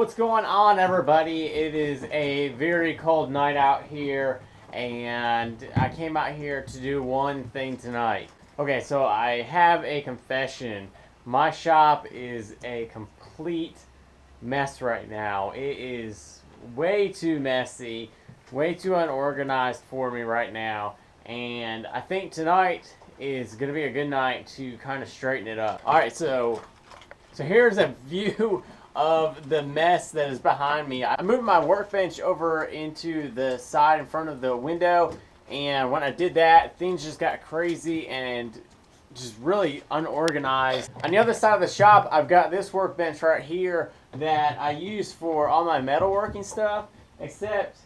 What's going on, everybody? It is a very cold night out here, and I came out here to do one thing tonight. Okay, so I have a confession. My shop is a complete mess right now. It is way too messy, way too unorganized for me right now, and I think tonight is going to be a good night to kind of straighten it up. Alright, so here's a view of the mess that is behind me. I moved my workbench over into the side in front of the window, and when I did that, things just got crazy and just really unorganized. On the other side of the shop, I've got this workbench right here that I use for all my metalworking stuff, except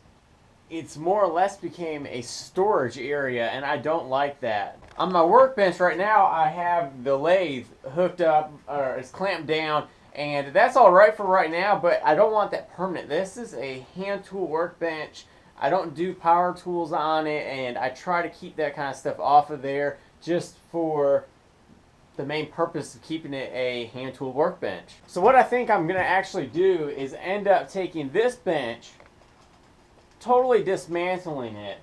it's more or less became a storage area, and I don't like that. On my workbench right now, I have the lathe hooked up, or it's clamped down, and that's all right for right now, but I don't want that permanent. This is a hand tool workbench. I don't do power tools on it, and I try to keep that kind of stuff off of there just for the main purpose of keeping it a hand tool workbench. So what I think I'm going to actually do is end up taking this bench, totally dismantling it.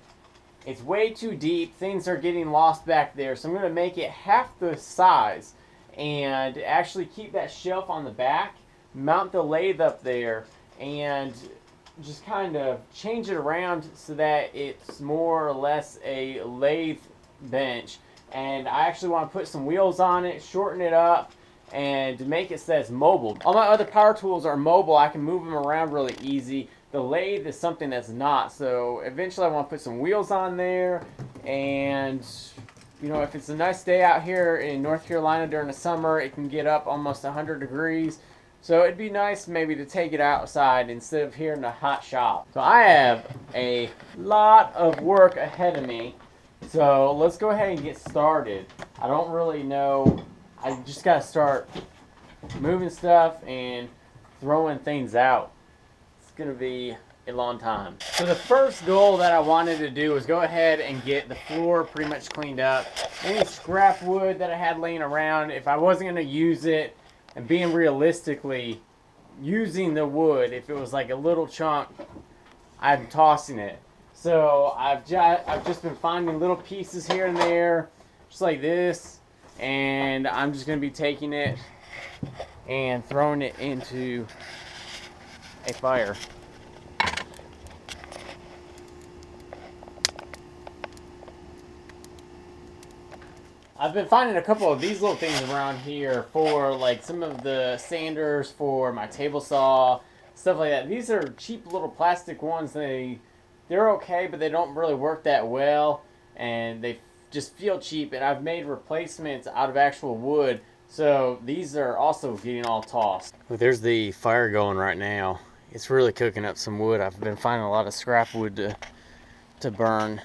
It's way too deep. Things are getting lost back there, so I'm going to make it half the size and actually keep that shelf on the back, mount the lathe up there, and just kind of change it around so that it's more or less a lathe bench. And I actually want to put some wheels on it, shorten it up, and to make it so it's mobile. All my other power tools are mobile. I can move them around really easy. The lathe is something that's not. So eventually I want to put some wheels on there, and you know, if it's a nice day out here in North Carolina during the summer, it can get up almost 100 degrees. So it'd be nice maybe to take it outside instead of here in the hot shop. So I have a lot of work ahead of me. So let's go ahead and get started. I don't really know. I just got to start moving stuff and throwing things out. It's going to be a long time. So the first goal that I wanted to do was go ahead and get the floor pretty much cleaned up. Any scrap wood that I had laying around, if I wasn't going to use it, and being realistically using the wood, if it was like a little chunk, I'm tossing it. So I've just been finding little pieces here and there, just like this, and I'm just going to be taking it and throwing it into a fire. I've been finding a couple of these little things around here for like some of the sanders for my table saw, stuff like that. These are cheap little plastic ones. They're okay, but they don't really work that well, and they just feel cheap, and I've made replacements out of actual wood, so these are also getting all tossed. Well, there's the fire going right now. It's really cooking up some wood. I've been finding a lot of scrap wood to burn.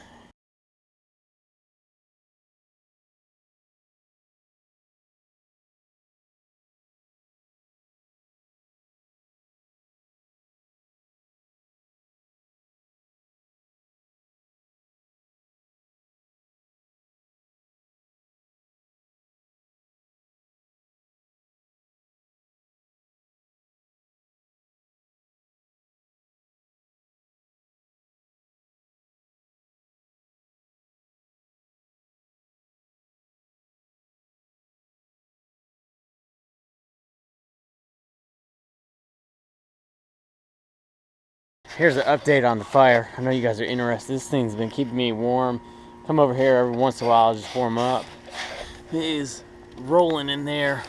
Here's an update on the fire. I know you guys are interested. This thing's been keeping me warm. Come over here every once in a while, just warm up. It is rolling in there.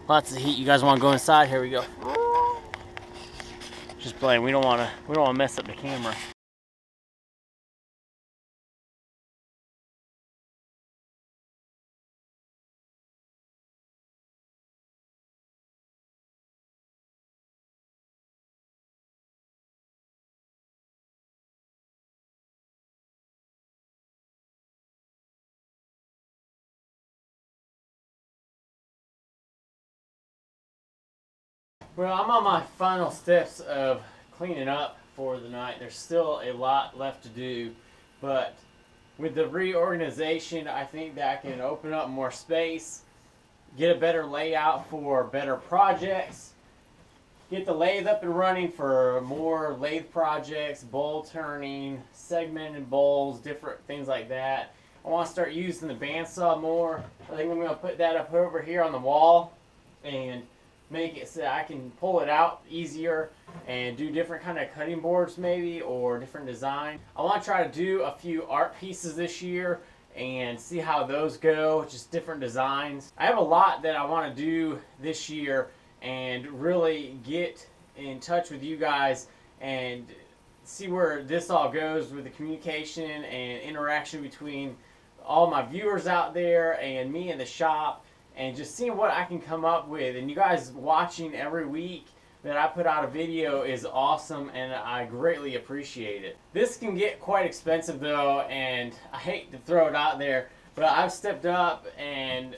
Lots of heat. You guys want to go inside? Here we go. Just playing. We don't want to mess up the camera. Well, I'm on my final steps of cleaning up for the night. There's still a lot left to do, but with the reorganization, I think that I can open up more space, get a better layout for better projects, get the lathe up and running for more lathe projects, bowl turning, segmented bowls, different things like that. I want to start using the bandsaw more. I think I'm going to put that up over here on the wall and make it so I can pull it out easier and do different kind of cutting boards maybe, or different design. I want to try to do a few art pieces this year and see how those go, just different designs. I have a lot that I want to do this year and really get in touch with you guys and see where this all goes with the communication and interaction between all my viewers out there and me in the shop, and just seeing what I can come up with. And you guys watching every week that I put out a video is awesome, and I greatly appreciate it. This can get quite expensive though, and I hate to throw it out there, but I've stepped up and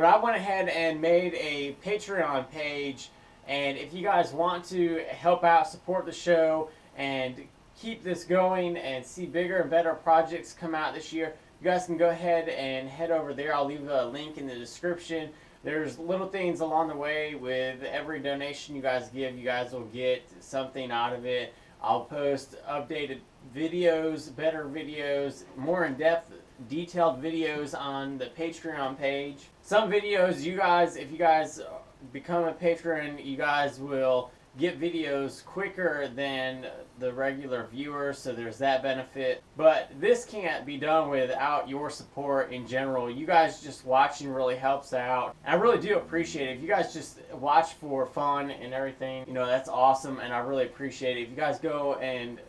I went ahead and made a Patreon page, and if you guys want to help out, support the show, and keep this going and see bigger and better projects come out this year, you guys can go ahead and head over there. I'll leave a link in the description. There's little things along the way. With every donation you guys give, you guys will get something out of it. I'll post updated videos, better videos, more in-depth, detailed videos on the Patreon page. Some videos, you guys, if you guys become a patron, you guys will get videos quicker than the regular viewers, so there's that benefit. But this can't be done without your support in general. You guys just watching really helps out. I really do appreciate it. If you guys just watch for fun and everything, you know, that's awesome, and I really appreciate it. If you guys go and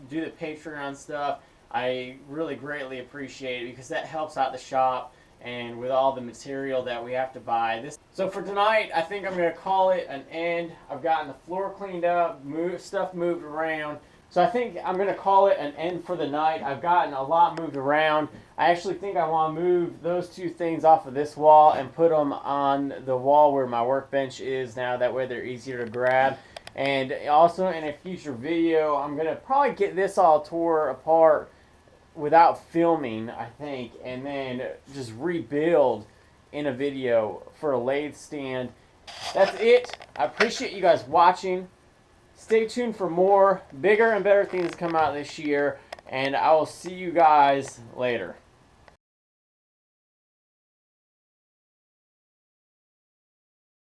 do the Patreon stuff, I really greatly appreciate it, because that helps out the shop and with all the material that we have to buy. So for tonight, I think I'm going to call it an end. I've gotten the floor cleaned up, stuff moved around. So I think I'm going to call it an end for the night. I've gotten a lot moved around. I actually think I want to move those two things off of this wall and put them on the wall where my workbench is now. That way they're easier to grab. And also in a future video, I'm going to probably get this all tore apart without filming, I think, and then just rebuild in a video for a lathe stand. That's it. I appreciate you guys watching. Stay tuned for more bigger and better things to come out this year, and I will see you guys later.